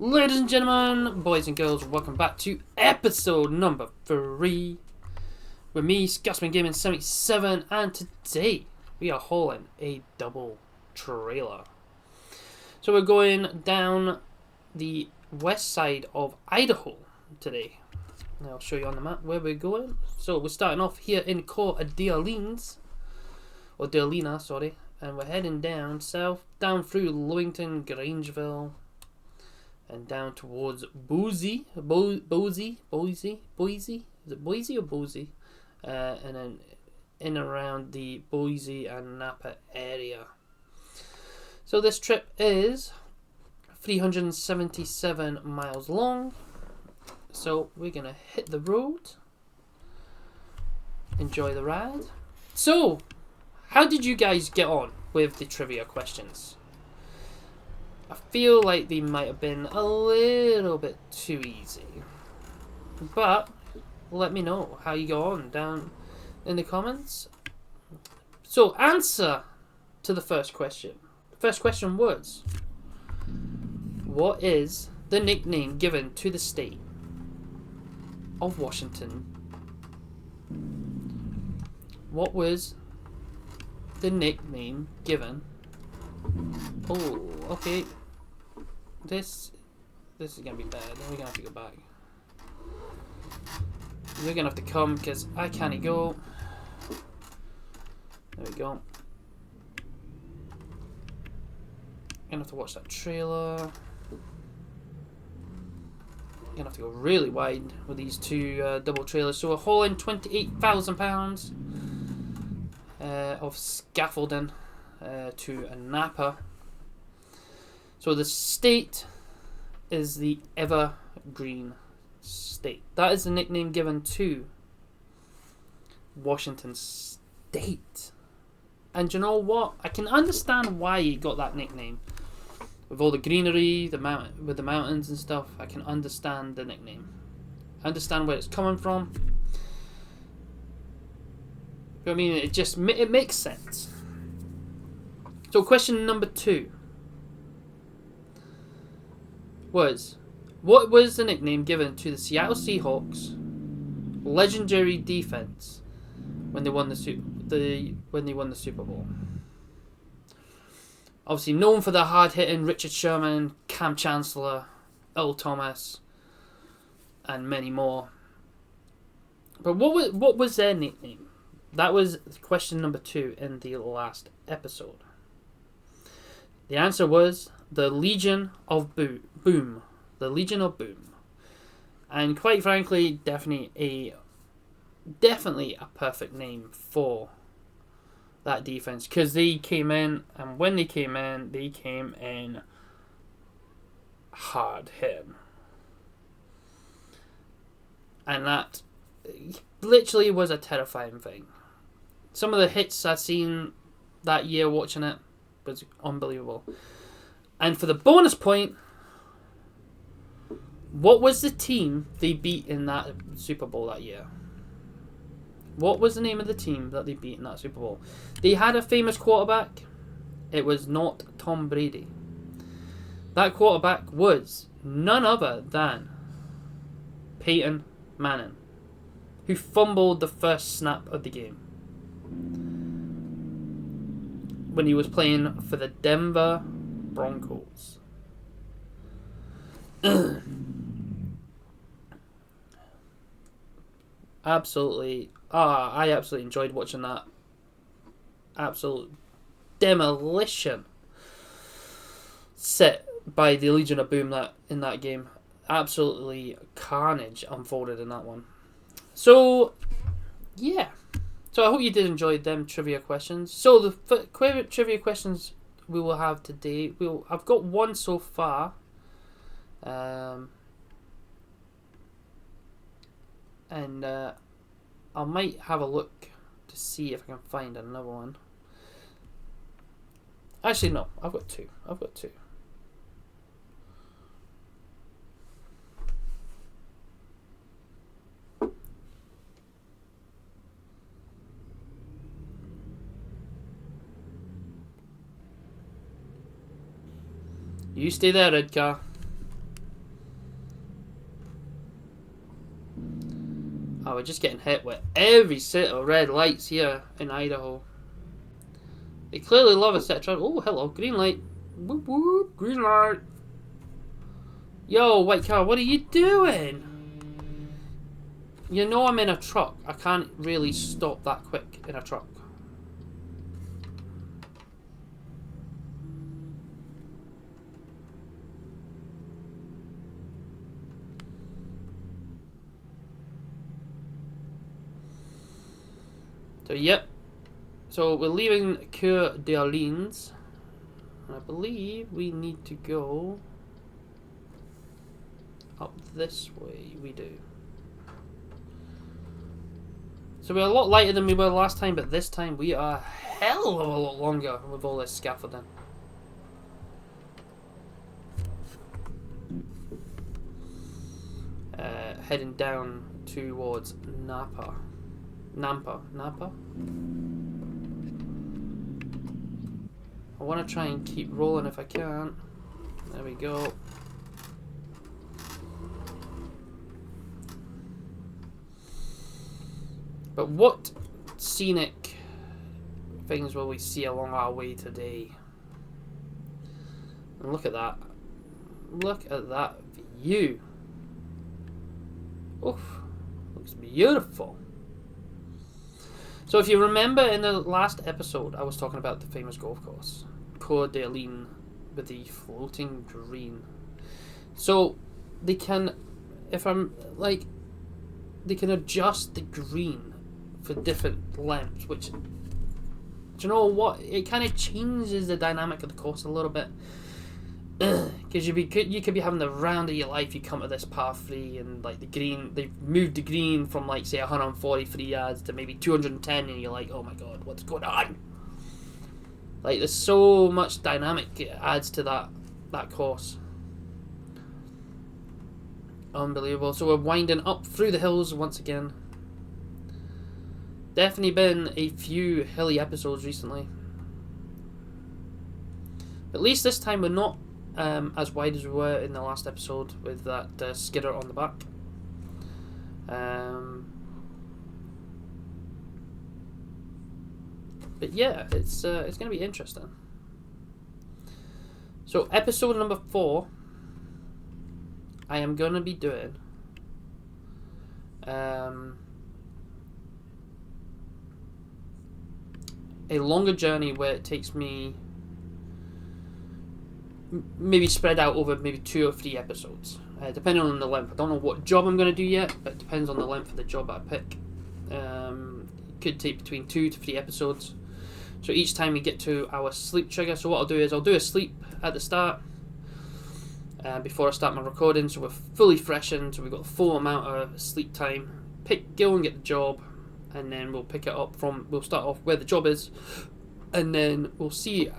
Ladies and gentlemen, boys and girls, welcome back to episode number 3 with me, Scotsman Gaming 77, and today we are hauling a double trailer. So we're going down the west side of Idaho today. Now I'll show you on the map where we're going. So we're starting off here in Coeur d'Alene, and we're heading down south, down through Lewington, Grangeville, and down towards Boise. Is it Boise or Boise? And then in around the Boise and Napa area. So this trip is 377 miles long. So we're gonna hit the road. Enjoy the ride. So, how did you guys get on with the trivia questions? I feel like they might have been a little bit too easy. But let me know how you go on down in the comments. So, answer to the first question. The first question was, what is the nickname given to the state of Washington? What was the nickname given? Oh, okay. This is gonna be bad. We're gonna have to go back. We're gonna have to come because I can't go. There we go. Gonna have to watch that trailer. Gonna have to go really wide with these two double trailers. So we're hauling £28,000 of scaffolding to Napa. So the state is the Evergreen State. That is the nickname given to Washington State. And you know what? I can understand why he got that nickname. With all the greenery, with the mountains and stuff, I can understand the nickname. I understand where it's coming from. But I mean, it makes sense. So question number 2 was, what was the nickname given to the Seattle Seahawks legendary defense when they won the Super Bowl? Obviously known for their hard-hitting Richard Sherman, Cam Chancellor, Earl Thomas, and many more. But what was their nickname? That was question number 2 in the last episode. The answer was the Legion of Boom. The Legion of Boom. And quite frankly, definitely a perfect name for that defense, because they came in, and when they came in hard hit. And that literally was a terrifying thing. Some of the hits I've seen that year watching it was unbelievable. And for the bonus point, what was the team they beat in that Super Bowl that year? What was the name of the team that they beat in that Super Bowl? They had a famous quarterback. It was not Tom Brady. That quarterback was none other than Peyton Manning, who fumbled the first snap of the game when he was playing for the Denver Broncos. Absolutely. I absolutely enjoyed watching that. Absolute demolition set by the Legion of Boom in that game. Absolutely carnage unfolded in that one. So, yeah. So I hope you did enjoy them trivia questions. So the trivia questions we will have today, I've got one so far. And I might have a look to see if I can find another one. Actually, no. I've got two. You stay there, red car. we're just getting hit with every set of red lights here in Idaho. They clearly love a set of traffic. Oh, hello, green light. Whoop whoop, green light. Yo, white car, what are you doing? You know I'm in a truck. I can't really stop that quick in a truck. So, yep. So, we're leaving Coeur d'Alene. And I believe we need to go up this way. We do. So we're a lot lighter than we were last time, but this time we are a hell of a lot longer with all this scaffolding. Heading down towards Nampa. I want to try and keep rolling if I can. There we go. But what scenic things will we see along our way today? And look at that. Look at that view. Oof. Looks beautiful. So if you remember in the last episode, I was talking about the famous golf course, Coeur d'Alene, with the floating green. So they can, if I'm like, they can adjust the green for different lengths, which, do you know what? It kind of changes the dynamic of the course a little bit. Because you could be having the round of your life. You come to this par 3 and like the green, they've moved the green from like say 143 yards to maybe 210, and you're like, oh my god, what's going on? Like there's so much dynamic it adds to that course. Unbelievable. So we're winding up through the hills once again. Definitely been a few hilly episodes recently. At least this time we're not as wide as we were in the last episode with that skidder on the back. But yeah, it's going to be interesting. So episode number 4, I am going to be doing a longer journey where it takes me maybe spread out over maybe 2 or 3 episodes, depending on the length. I don't know what job I'm going to do yet, but it depends on the length of the job I pick. It could take between 2 to 3 episodes. So each time we get to our sleep trigger, so what I'll do is I'll do a sleep at the start before I start my recording, so we're fully freshened, so we've got the full amount of sleep time. Go and get the job, and then we'll pick it up we'll start off where the job is, and then we'll see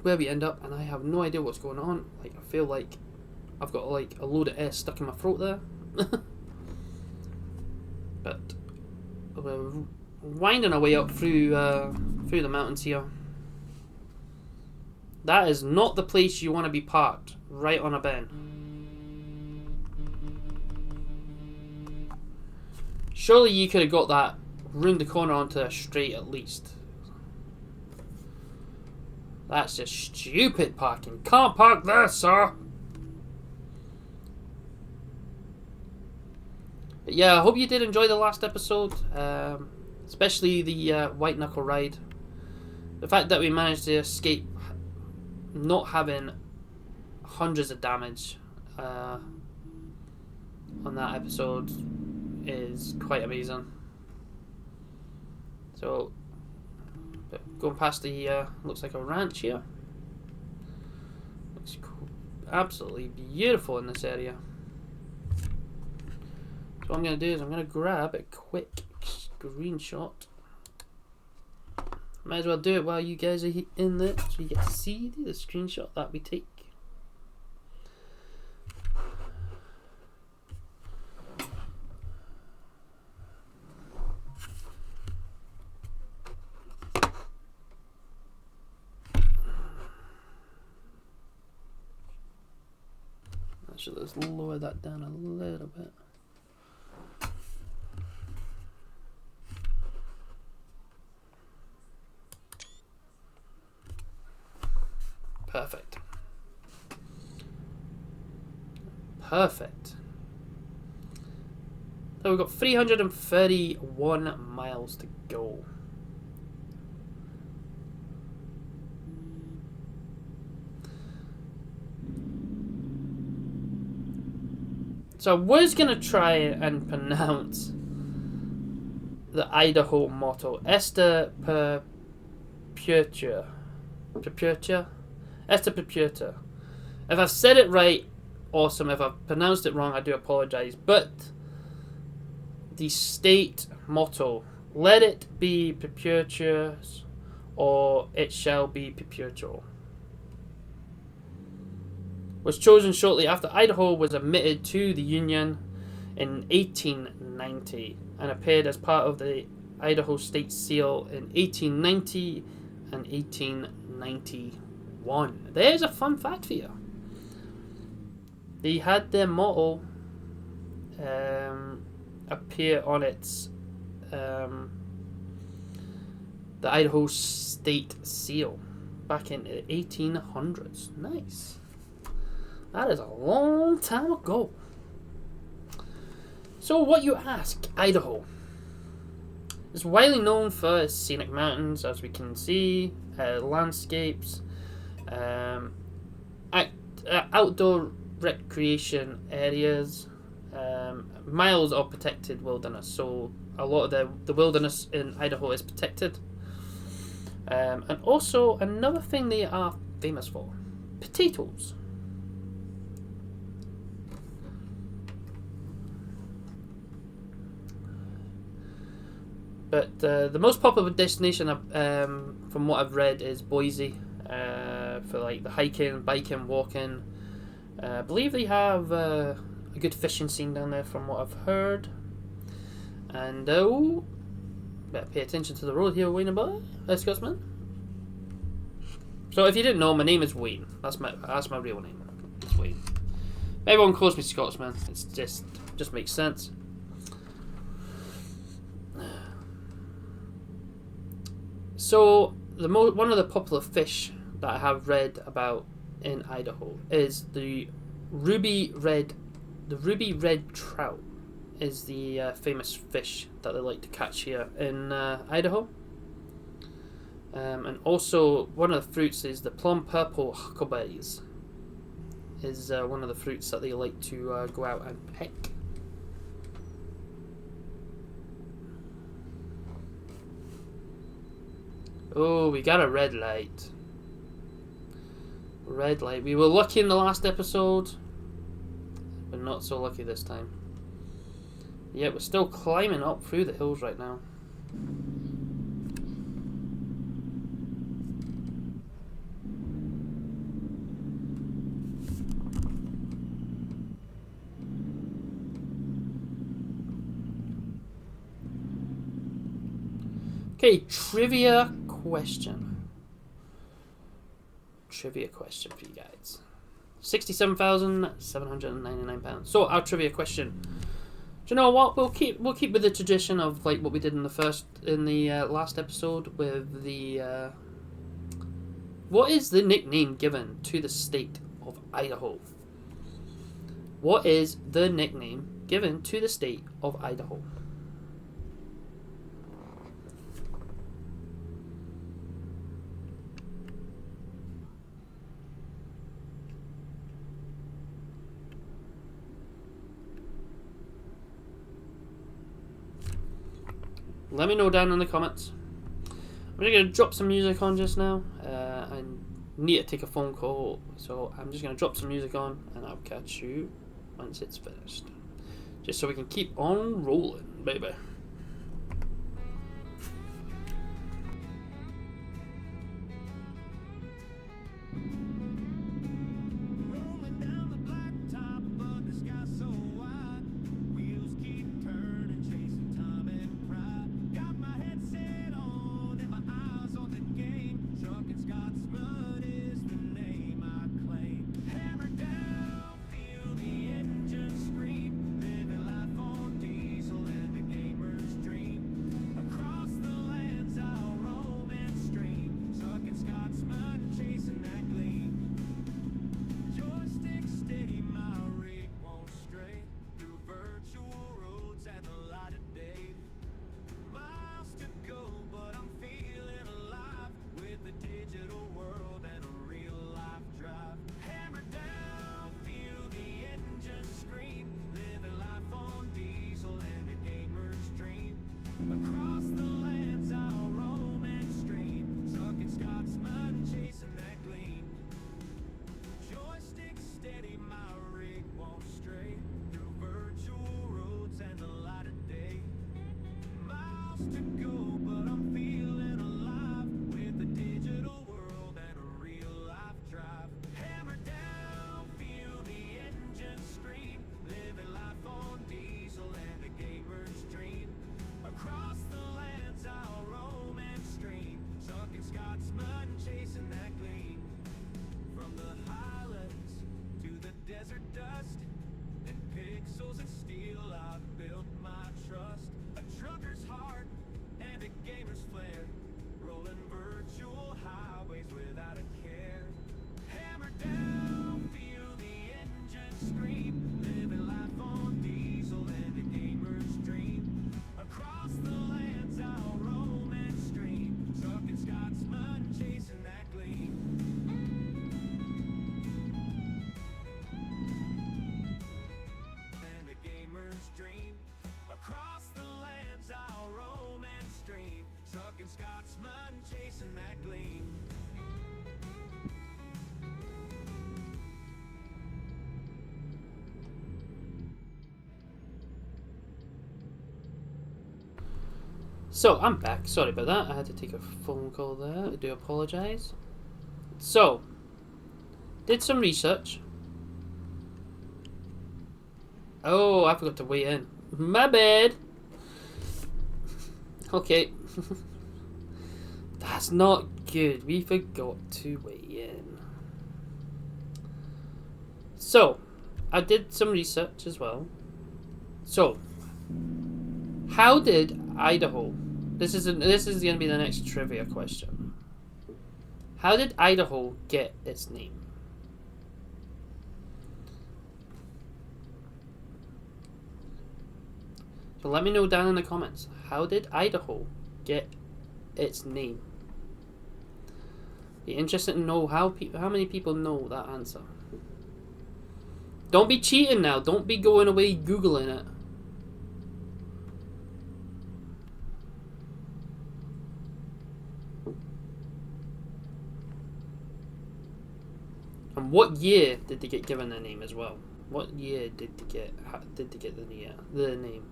where we end up. And I have no idea what's going on. Like, I feel like I've got like a load of air stuck in my throat there. But we're winding our way up through the mountains here. That is not the place you want to be parked, right on a bend. Surely you could have got that round the corner onto a straight at least. That's just stupid parking. Can't park there, sir. But yeah, I hope you did enjoy the last episode, especially the white knuckle ride. The fact that we managed to escape not having hundreds of damage on that episode is quite amazing. So, going past the looks like a ranch here. Looks cool. Absolutely beautiful in this area. So what I'm going to do is I'm going to grab a quick screenshot. Might as well do it while you guys are in there, so you get to see the screenshot that we take. Actually, let's lower that down a little bit. Perfect. Perfect. So we've got 331 miles to go. So I was going to try and pronounce the Idaho motto. Esta perpetua. Perpetua? Esta perpetua. If I've said it right, awesome. If I've pronounced it wrong, I do apologize. But the state motto, let it be perpetuous, or it shall be perpetual, was chosen shortly after Idaho was admitted to the Union in 1890 and appeared as part of the Idaho State Seal in 1890 and 1891. There's a fun fact for you. They had their motto appear on its the Idaho State Seal back in the 1800s. Nice. That is a long time ago. So what you ask, Idaho is widely known for its scenic mountains, as we can see, landscapes, outdoor recreation areas, miles of protected wilderness. So a lot of the wilderness in Idaho is protected. And also another thing they are famous for, potatoes. But the most popular destination, from what I've read, is Boise, for like the hiking, biking, walking. I believe they have a good fishing scene down there, from what I've heard. And better pay attention to the road here, Wayne and boy, Scotsman. So if you didn't know, my name is Wayne. That's my real name. It's Wayne. Everyone calls me Scotsman. It's just makes sense. So one of the popular fish that I have read about in Idaho is the ruby red trout. Is the famous fish that they like to catch here in Idaho. And also one of the fruits is the plum purple huckleberries. Is one of the fruits that they like to go out and pick. Oh, we got a red light. Red light. We were lucky in the last episode, but not so lucky this time. Yeah, we're still climbing up through the hills right now. Okay, trivia question for you guys. £67,799. So our trivia question. Do you know what? We'll keep with the tradition of like what we did in the last episode with the what is the nickname given to the state of Idaho? What is the nickname given to the state of Idaho? Let me know down in the comments. I'm just going to drop some music on just now. I need to take a phone call, so I'm just going to drop some music on and I'll catch you once it's finished. Just so we can keep on rolling, baby. Hammer down, feel the engine scream, living life on diesel, every game Across the lands I'll roam and stream, stuck in Scotsman, chasing that gleam. Joystick steady, my rig won't stray through virtual roads and the light of day. Miles to go, but I'm feeling alive with the digital world and a real life drive. Hammer down, feel the engine scream, living life on diesel and a gamer's dream. Across the lands I'll roam and stream, stuck in Scotsman, chasing that gleam. From the highlands to the desert dust, and pixels and steel I've built my trust. A trucker's heart and a gamer's flair, rolling virtual highways without a care. Hammer down, feel the engine scream, living life on diesel and a gamer's dream. Across the lands I'll roam and stream, stuck in Scotsman, chasing that gleam. And a gamer's dream. Across the lands I'll roam and stream, stuck in Scotsman, chasing that gleam. So, I'm back. Sorry about that. I had to take a phone call there. I do apologise. So, did some research. Oh, I forgot to weigh in. My bad. Okay. That's not good. We forgot to weigh in. So, I did some research as well. So, how did Idaho... This is going to be the next trivia question. How did Idaho get its name? So let me know down in the comments. How did Idaho get its name? Be interested to know how many people know that answer. Don't be cheating now. Don't be going away Googling it. And what year did they get given the name as well? What year did they get the name?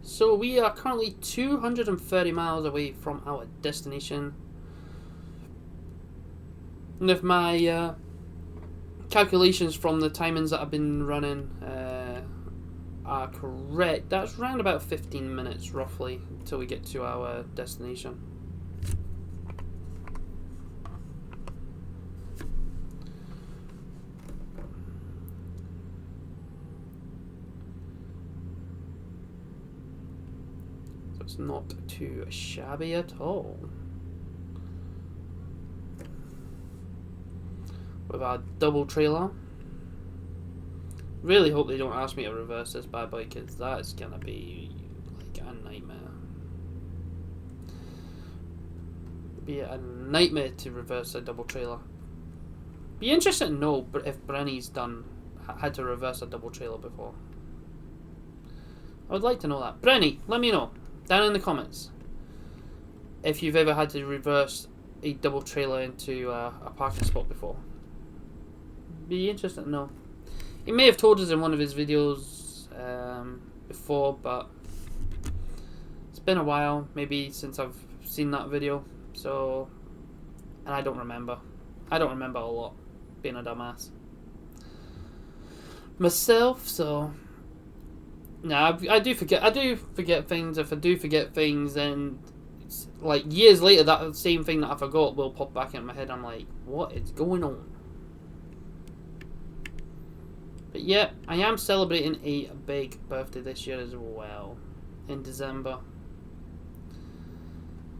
So we are currently 230 miles away from our destination. And if my calculations from the timings that I've been running are correct, that's around about 15 minutes roughly until we get to our destination. So it's not too shabby at all. With our double trailer. Really hope they don't ask me to reverse this bad boy, because that's gonna be like a nightmare. It'd be a nightmare to reverse a double trailer. Be interested to know if Brenny's had to reverse a double trailer before. I would like to know that. Brenny, let me know down in the comments if you've ever had to reverse a double trailer into a parking spot before. Be interested to know. He may have told us in one of his videos before, but it's been a while, maybe since I've seen that video. So, and I don't remember. I don't remember a lot, being a dumbass myself. So, no, I do forget. I do forget things. If I do forget things, then it's like years later, that same thing that I forgot will pop back in my head. I'm like, what is going on? But yeah, I am celebrating a big birthday this year as well, in December.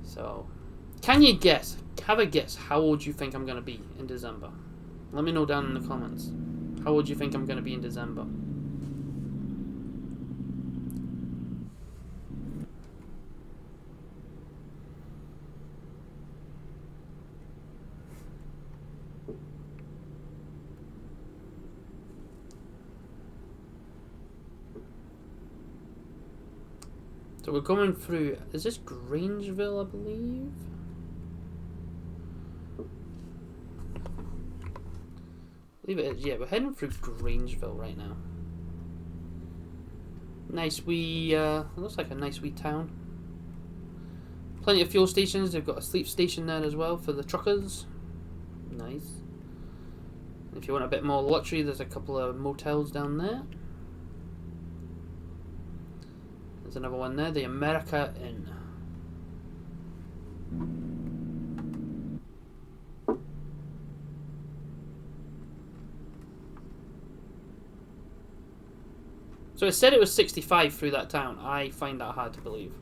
So, can you guess? Have a guess how old you think I'm going to be in December. Let me know down in the comments. How old you think I'm going to be in December? So we're going through, is this Grangeville, I believe? I believe it is, yeah, we're heading through Grangeville right now. Nice wee, looks like a nice wee town. Plenty of fuel stations, they've got a sleep station there as well for the truckers. Nice. If you want a bit more luxury, there's a couple of motels down there. There's another one there, the America Inn. So it said it was 65 through that town. I find that hard to believe.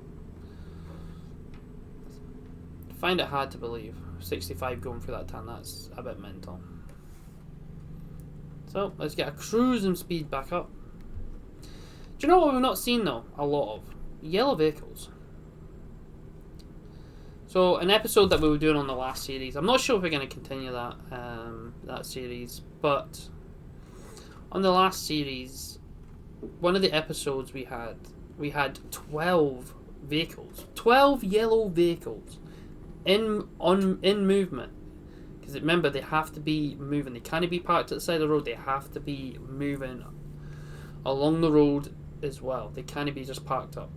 I find it hard to believe. 65 going through that town, that's a bit mental. So let's get a cruising speed back up. Do you know what we've not seen though? A lot of yellow vehicles. So an episode that we were doing on the last series, I'm not sure if we're going to continue that that series, but on the last series, one of the episodes we had 12 vehicles, 12 yellow vehicles in movement. Because remember, they have to be moving. They can't be parked at the side of the road. They have to be moving along the road as well. They can't be just parked up.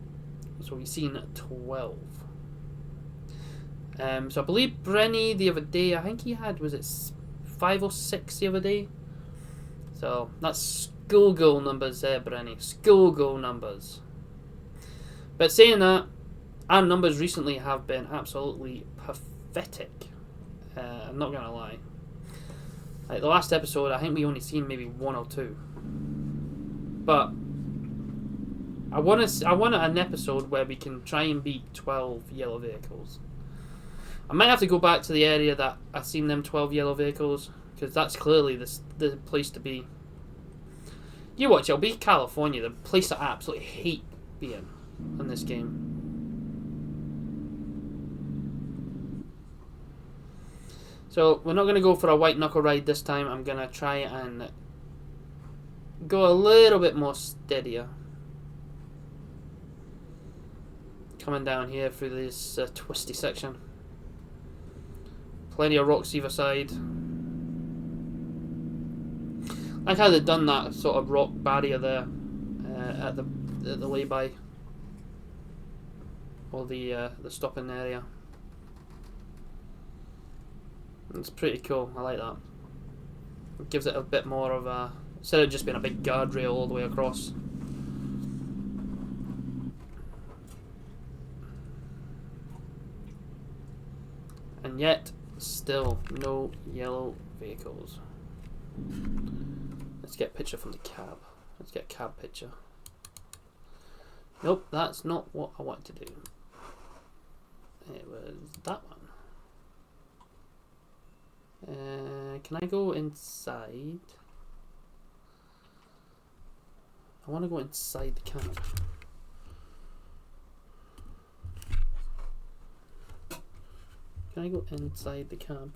So we've seen 12. So I believe Brenny the other day, I think he had, was it 5 or 6 the other day? So that's school goal numbers there, Brenny. School goal numbers. But saying that, our numbers recently have been absolutely pathetic. I'm not gonna lie. Like the last episode, I think we only seen maybe 1 or 2. But I want an episode where we can try and beat 12 yellow vehicles. I might have to go back to the area that I seen them 12 yellow vehicles, because that's clearly the place to be. You watch, it'll be California, the place I absolutely hate being in this game. So we're not going to go for a white knuckle ride this time. I'm going to try and go a little bit more steadier. Coming down here through this twisty section. Plenty of rocks either side. I like how they've done that sort of rock barrier there at the lay-by, or the stopping area. It's pretty cool. I like that. It gives it a bit more of a, instead of just being a big guardrail all the way across. And yet, still no yellow vehicles. Let's get a picture from the cab. Let's get a cab picture. Nope, that's not what I want to do. It was that one. Can I go inside? I want to go inside the cab. Can I go inside the cab?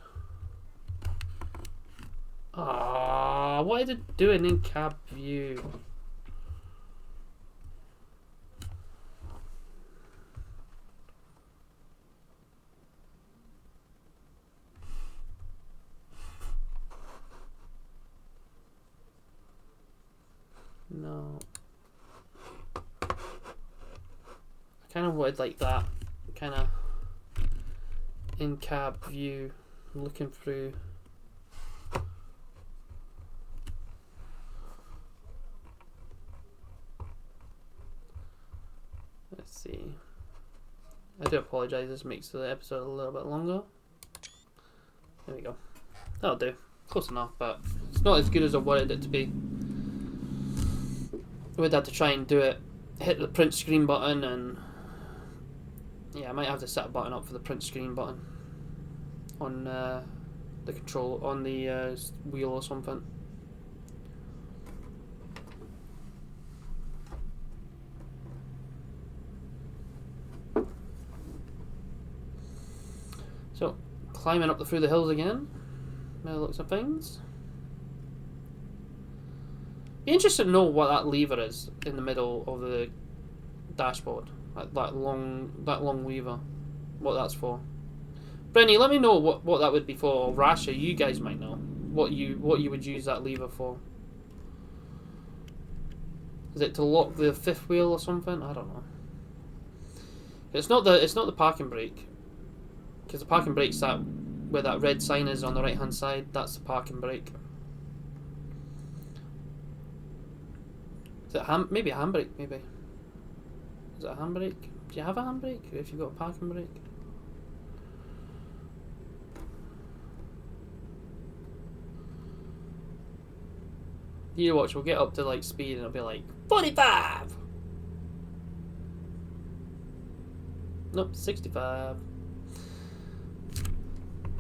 Ah, what is it doing in cab view? No. I kind of would like that. Kind of in cab view, looking through. Let's see. I do apologise, this makes the episode a little bit longer. There we go. That'll do. Close enough, but it's not as good as I wanted it to be. I would have to try and do it, hit the print screen button, and yeah, I might have to set a button up for the print screen button on the control, on the wheel or something. So, climbing up through the hills again, by the looks of things. Be interested to know what that lever is in the middle of the dashboard. Like that long lever. What that's for. Brenny, let me know what that would be for. Or Rasher, you guys might know what you would use that lever for. Is it to lock the fifth wheel or something? I don't know. It's not the parking brake, because the parking brake's that where that red sign is on the right hand side. That's the parking brake. Is it maybe a handbrake? Maybe. Is it a handbrake? Do you have a handbrake if you've got a parking brake? You watch, we'll get up to like speed and it'll be like 45. Nope, 65.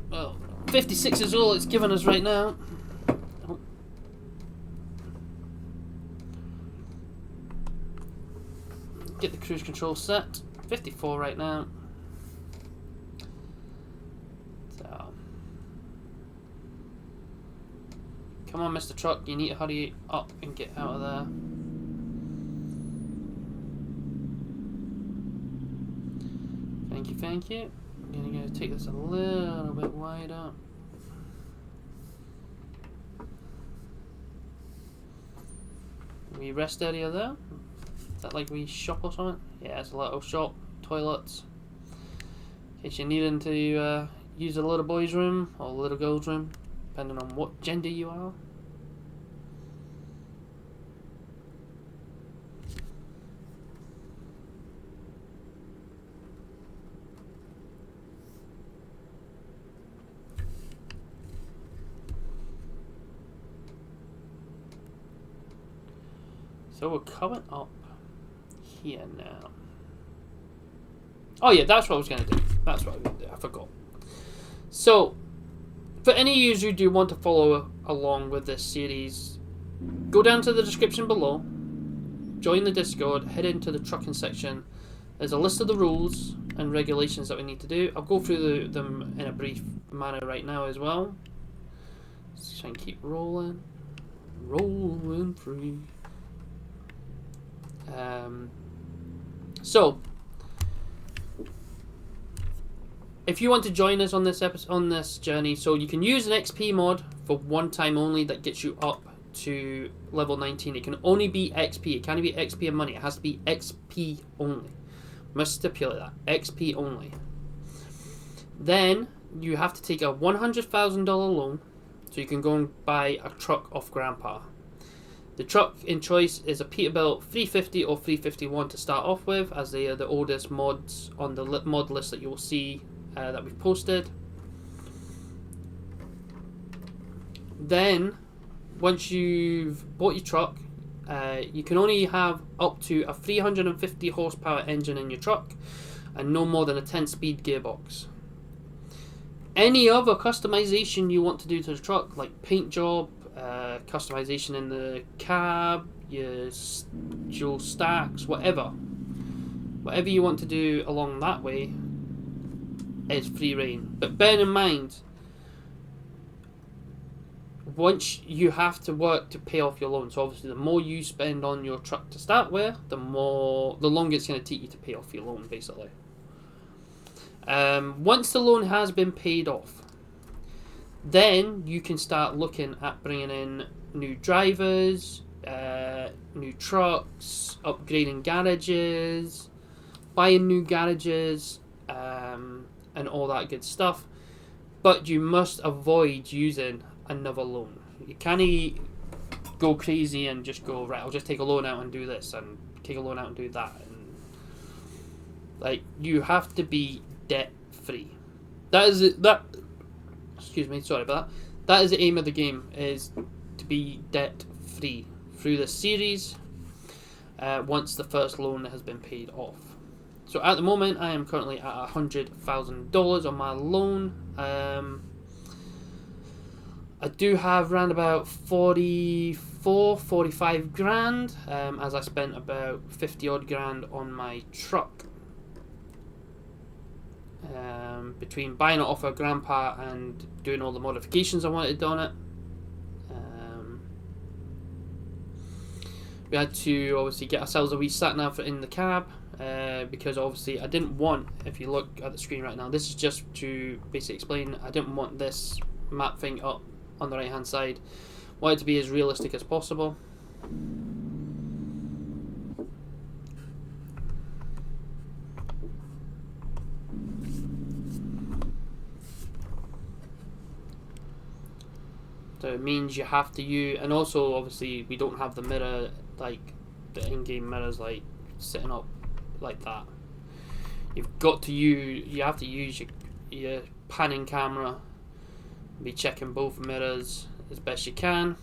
Well, 56 is all it's given us right now. Oh. Get the cruise control set. 54 right now. So, come on, Mr. Truck, you need to hurry up and get out of there. Thank you. I'm going to take this a little bit wider. Wee rest area there. Is that like wee shop or something? Yeah, it's a little shop, toilets. In case you're needing to use a little boy's room or a little girl's room, depending on what gender you are. So we're coming up here now. Oh yeah, that's what I was going to do. That's what I was going to do. I forgot. So, for any of you who do want to follow along with this series, go down to the description below, join the Discord, head into the trucking section. There's a list of the rules and regulations that we need to do. I'll go through them in a brief manner right now as well. Let's try and keep rolling. Rolling free. So, if you want to join us on this journey, so you can use an XP mod for one time only that gets you up to level 19. It can only be XP. It can't be XP and money. It has to be XP only. Must stipulate that. XP only. Then you have to take a $100,000 loan so you can go and buy a truck off Grandpa. The truck in choice is a Peterbilt 350 or 351 to start off with, as they are the oldest mods on the mod list that you will see that we've posted. Then, once you've bought your truck, you can only have up to a 350 horsepower engine in your truck and no more than a 10-speed gearbox. Any other customization you want to do to the truck, like paint job, customization in the cab, your dual stacks, whatever you want to do along that way is free reign. But bear in mind, once you have to work to pay off your loan, so obviously the more you spend on your truck to start with, the longer it's going to take you to pay off your loan, basically. Once the loan has been paid off, then you can start looking at bringing in new drivers, new trucks, upgrading garages, buying new garages, and all that good stuff. But you must avoid using another loan. You can't go crazy and just go, right, I'll just take a loan out and do this, and take a loan out and do that. And, like, you have to be debt free. That is it. Excuse me, sorry about that. That is the aim of the game, is to be debt free through the series once the first loan has been paid off. So at the moment I am currently at $100,000 on my loan. I do have around about 45 grand, as I spent about 50 odd grand on my truck. Between buying it off of Grandpa and doing all the modifications I wanted on it. We had to obviously get ourselves a wee sat nav in the cab, because obviously I didn't want, if you look at the screen right now, this is just to basically explain, I didn't want this map thing up on the right hand side. Want it to be as realistic as possible. So it means you have to use, and also obviously we don't have the mirror, like the in-game mirrors, like sitting up like that. You've got to use, you have to use your panning camera, be checking both mirrors as best you can.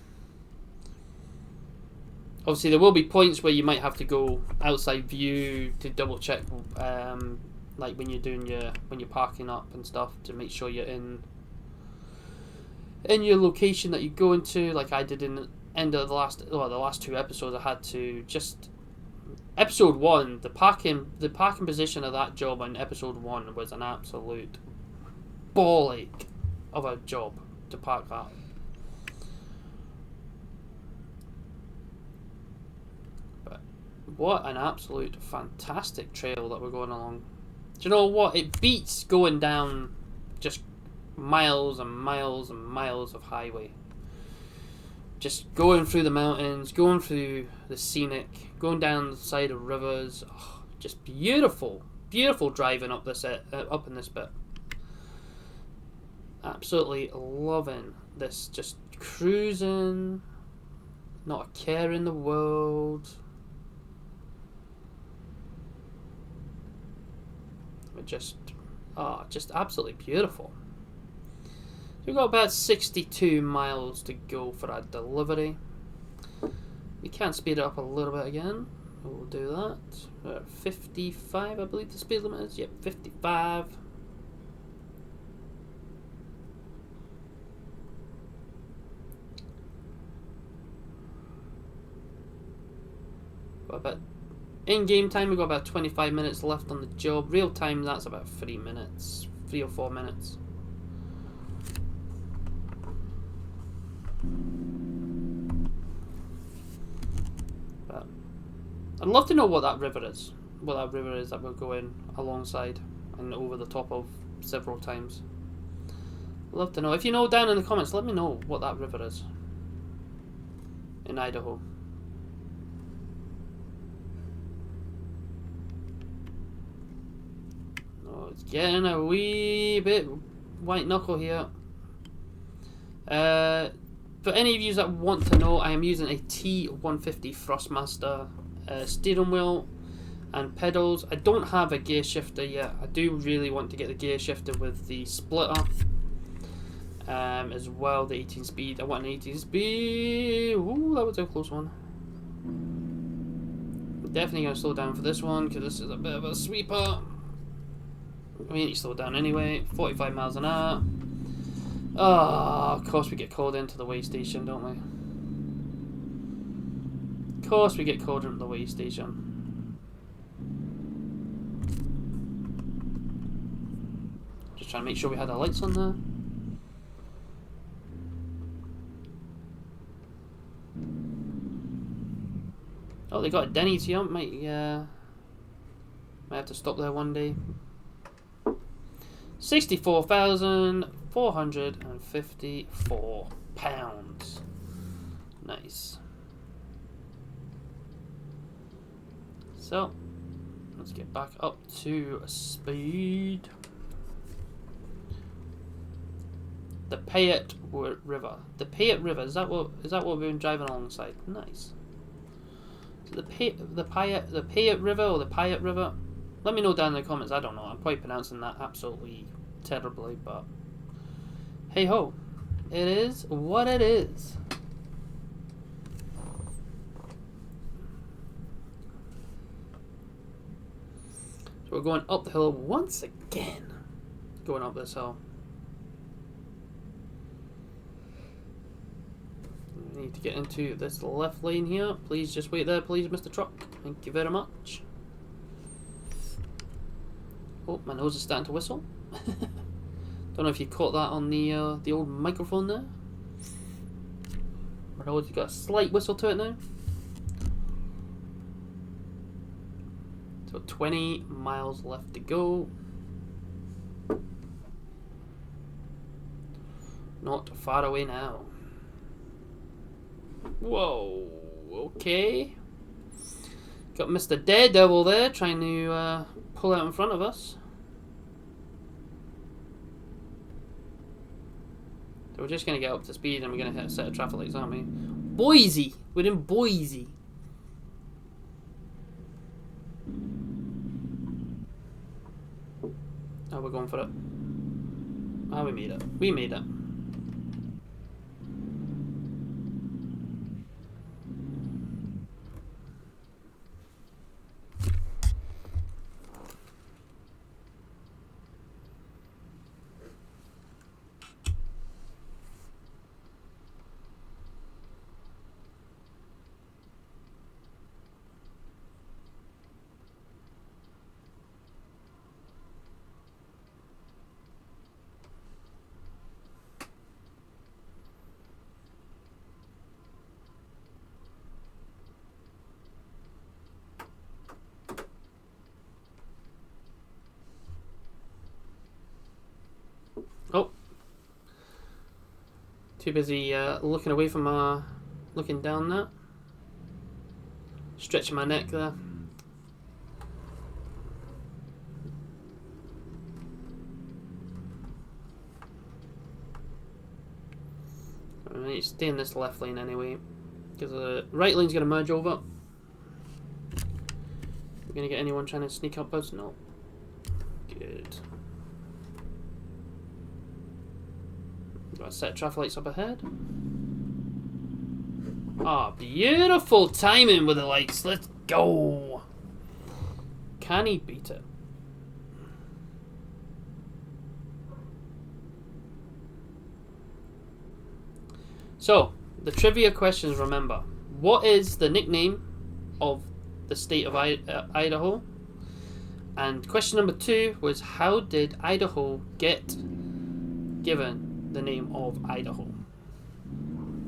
Obviously there will be points where you might have to go outside view to double check, like when you're doing when you're parking up and stuff, to make sure you're in your location that you go into, like I did in the end of the last 2 episodes. I had to just, episode 1, the parking position of that job on episode 1 was an absolute ball ache of a job to park that. But what an absolute fantastic trail that we're going along. Do you know what? It beats going down just miles and miles and miles of highway. Just going through the mountains, going through the scenic, going down the side of rivers. Oh, just beautiful, beautiful driving up this up in this bit. Absolutely loving this. Just cruising, not a care in the world. Just absolutely beautiful. We've got about 62 miles to go for our delivery. We can speed it up a little bit again. We'll do that. 55, I believe the speed limit is. Yep, 55. Got about, in game time, we've got about 25 minutes left on the job. Real time, that's about 3 minutes, 3 or 4 minutes. But I'd love to know what that river is. What that river is that we're going alongside and over the top of several times. I'd love to know. If you know, down in the comments, let me know what that river is in Idaho. Oh, it's getting a wee bit white knuckle here. For any of you that want to know, I am using a T150 Thrustmaster steering wheel and pedals. I don't have a gear shifter yet. I do really want to get the gear shifter with the splitter, as well, the 18 speed. I want an 18 speed. Ooh, that was a close one. Definitely going to slow down for this one because this is a bit of a sweeper. We need to slow down anyway. 45 miles an hour. Ah, of course we get called into the way station, don't we? Of course we get called into the way station. Just trying to make sure we had our lights on there. Oh, they got a Denny's here. Might have to stop there one day. 64,454 pounds. Nice. So, let's get back up to speed. The Payette River. The Payette River. Is that what we've been driving alongside? Nice. So the Payette River or the Payette River. Let me know down in the comments. I don't know. I'm probably pronouncing that absolutely terribly, but hey ho, it is what it is. So we're going up the hill once again. Going up this hill. We need to get into this left lane here. Please just wait there, please, Mr. Truck. Thank you very much. Oh, my nose is starting to whistle. Don't know if you caught that on the old microphone there. My nose has got a slight whistle to it now. So 20 miles left to go. Not far away now. Whoa, okay. Got Mr. Daredevil there trying to pull out in front of us. So we're just going to get up to speed and we're going to hit a set of traffic lights, aren't we? Boise! We're in Boise. Oh, we're going for it. Oh, we made it. We made it. Oh. Too busy looking away from looking down there. Stretching my neck there. I need to stay in this left lane anyway, because the right lane's going to merge over. We're going to get anyone trying to sneak up us? No. Good. Got a set of traffic lights up ahead. Ah, beautiful timing with the lights. Let's go. Can he beat it? So, the trivia questions, remember. What is the nickname of the state of Idaho? And question number 2 was, how did Idaho get given the name of Idaho?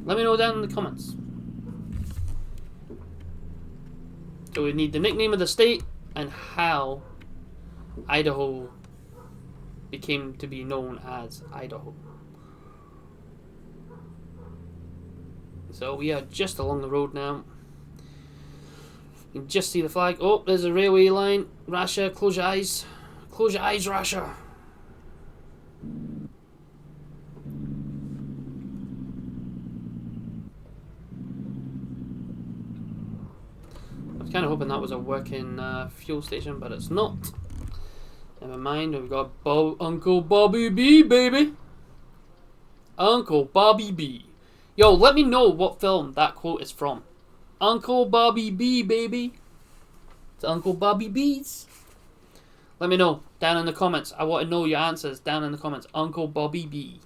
Let me know down in the comments. So we need the nickname of the state and how Idaho became to be known as Idaho. So we are just along the road now. You can just see the flag. Oh, there's a railway line. Rasher, close your eyes. Close your eyes, Rasher. I was kind of hoping that was a working fuel station, but it's not. Never mind, we've got Uncle Bobby B, baby. Uncle Bobby B. Yo, let me know what film that quote is from. Uncle Bobby B, baby. It's Uncle Bobby B's. Let me know down in the comments. I want to know your answers down in the comments. Uncle Bobby B.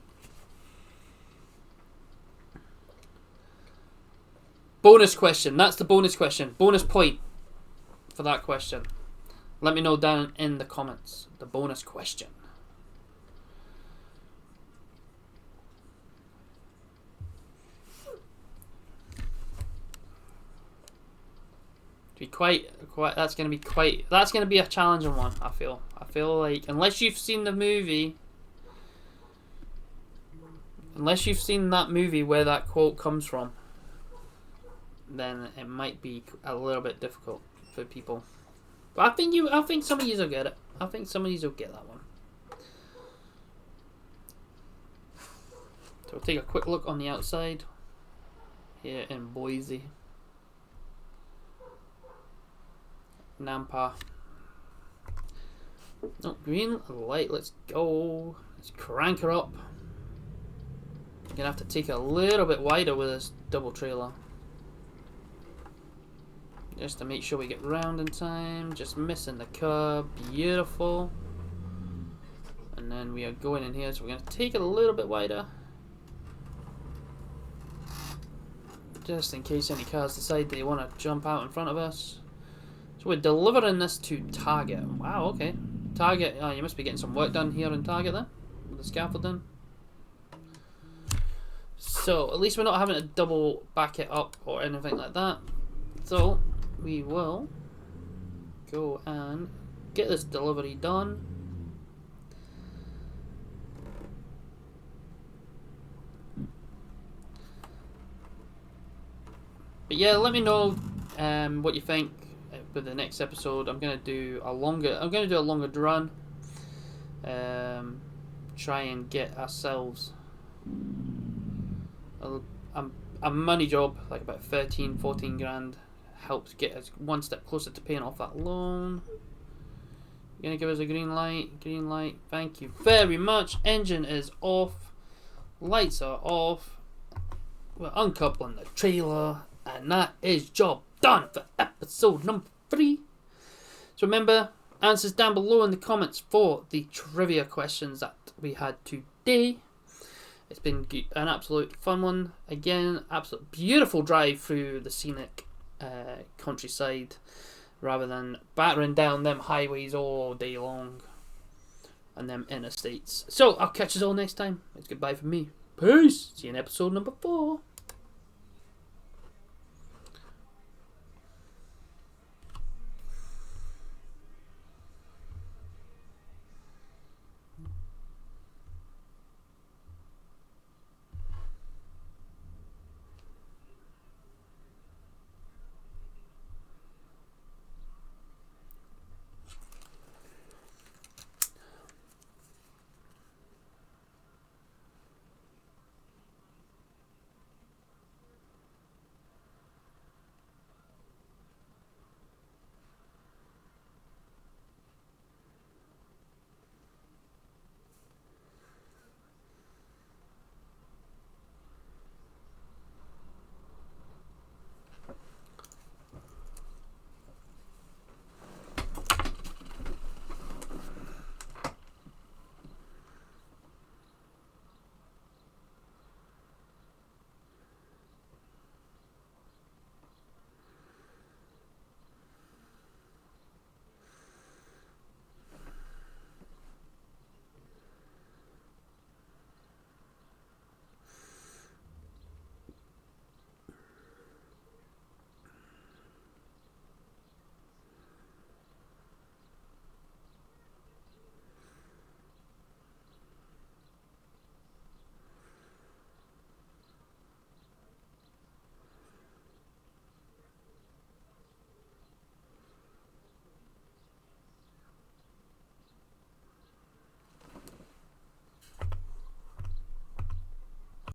Bonus question. That's the bonus question. Bonus point for that question. Let me know down in the comments. The bonus question. That's gonna be a challenging one. I feel like unless you've seen the movie, unless you've seen that movie where that quote comes from, then it might be a little bit difficult for people. But I think some of you will get it. I think some of you will get that one. So we'll take a quick look on the outside here in Boise. Nampa. Oh, green light, let's go. Let's crank her up. I'm gonna have to take it a little bit wider with this double trailer. Just to make sure we get round in time. Just missing the curb. Beautiful. And then we are going in here, so we're gonna take it a little bit wider. Just in case any cars decide they want to jump out in front of us. So we're delivering this to Target. Wow, okay. Target, you must be getting some work done here in Target then, with the scaffolding. So, at least we're not having to double back it up or anything like that. So, we will go and get this delivery done. But yeah, let me know what you think with the next episode. I'm gonna do a longer run. Try and get ourselves a money job, like about 13-14 grand. Helps get us one step closer to paying off that loan. You're gonna give us a green light. Green light. Thank you very much. Engine is off. Lights are off. We're uncoupling the trailer. And that is job done for episode number 3. So remember, answers down below in the comments for the trivia questions that we had today. It's been an absolute fun one. Again, absolute beautiful drive through the scenic countryside, rather than battering down them highways all day long and them interstates. So I'll catch you all next time. It's goodbye from me. Peace. See you in episode number 4.